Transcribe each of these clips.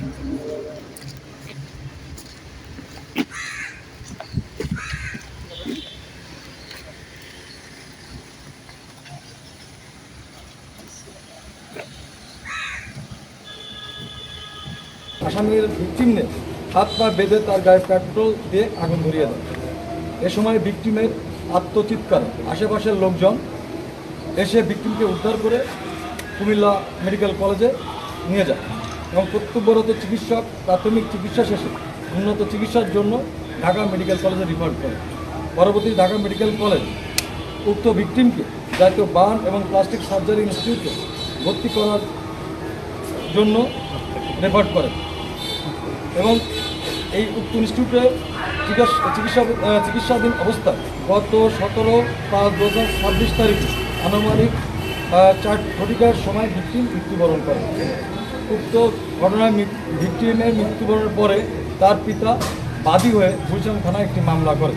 আসামির ভিকটিমে হাত পা বেঁধে তার গায়ে পেট্রোল দিয়ে আগুন ধরিয়ে দেয়। এ সময় ভিকটিমের আত্মচিৎকার আশেপাশের লোকজন এসে ভিকটিমকে উদ্ধার করে কুমিল্লা মেডিকেল কলেজে নিয়ে যায় এবং কর্তব্যরত চিকিৎসক প্রাথমিক চিকিৎসা শেষে উন্নত চিকিৎসার জন্য ঢাকা মেডিকেল কলেজে রিফার করে। পরবর্তী ঢাকা মেডিকেল কলেজ উক্ত ভিকটিমকে জাতীয় বার্ন এবং প্লাস্টিক সার্জারি ইনস্টিটিউটে ভর্তি করার জন্য রেফার করে এবং এই উক্ত ইনস্টিটিউটে চিকিৎসাধীন অবস্থায় গত 17/5/2026 তারিখে আনুমানিক 4 ঘটিকার সময় ভিকটিম মৃত্যুবরণ করে। উক্ত ঘটনায় ভিকটিমের মৃত্যুবরণের পরে তার পিতা বাদী হয়ে গুলশান থানায় একটি মামলা করে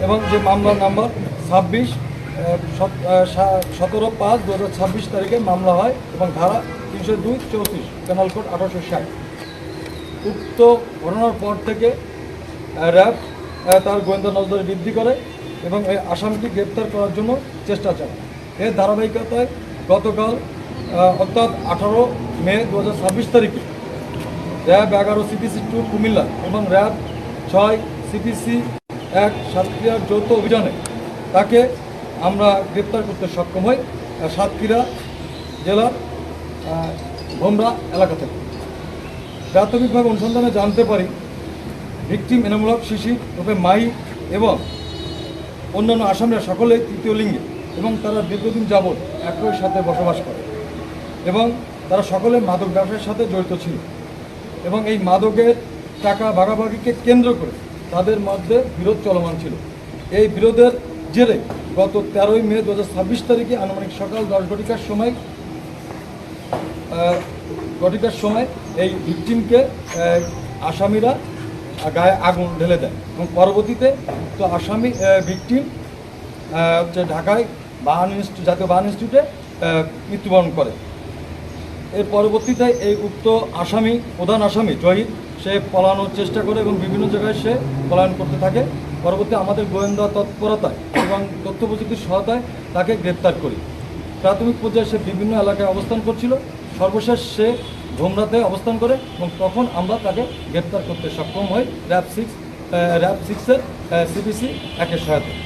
এবং যে মামলার নাম্বার 17/5/2026 তারিখে মামলা হয় এবং ধারা 302-34 পেনাল কোড 1860। উক্ত ঘটনার পর থেকে র্যাব তার গোয়েন্দা নজরদারি বৃদ্ধি করে এবং এই আসামিকে গ্রেপ্তার করার জন্য চেষ্টা চালায়। এর ধারাবাহিকতায় গতকাল অর্থাৎ 18 মে 2026 তারিখে র্যাব 11 CPC 2 কুমিল্লা এবং র্যাব 6 CPC 1 সাতক্ষীরার যৌথ অভিযানে তাকে আমরা গ্রেপ্তার করতে সক্ষম হই সাতক্ষীরা জেলার ভোমরা এলাকা থেকে। প্রাথমিকভাবে অনুসন্ধানে জানতে পারি ভিকটিম এনামুল হক শিশি রূপে মাই এবং অন্যান্য আসামিরা সকলেই তৃতীয় লিঙ্গে এবং তারা দীর্ঘদিন যাবৎ একই সাথে বসবাস করে এবং তারা সকলে মাদক ব্যবসার সাথে জড়িত ছিল এবং এই মাদকের টাকা ভাগাভাগিকে কেন্দ্র করে তাদের মধ্যে বিরোধ চলমান ছিল। এই বিরোধের জেরে গত 13 মে 2026 তারিখে আনুমানিক সকাল 10 ঘটিকার সময় এই ভিকটিমকে আসামিরা গায়ে আগুন ঢেলে দেয় এবং পরবর্তীতে তো আসামি ভিকটিম ঢাকায় জাতীয় বার্ন ইনস্টিটিউটে মৃত্যুবরণ করে। এর পরবর্তীতে এই উক্ত আসামি প্রধান আসামি জহির সে পলানোর চেষ্টা করে এবং বিভিন্ন জায়গায় সে পলায়ন করতে থাকে। পরবর্তী আমাদের গোয়েন্দা তৎপরতায় এবং তথ্য প্রযুক্তির সহায়তায় তাকে গ্রেপ্তার করি। প্রাথমিক পর্যায়ে সে বিভিন্ন এলাকায় অবস্থান করছিল, সর্বশেষ সে ভোমরাতে অবস্থান করে এবং তখন আমরা তাকে গ্রেপ্তার করতে সক্ষম হই র্যাব 6-এর CPC 1-এর সহায়তায়।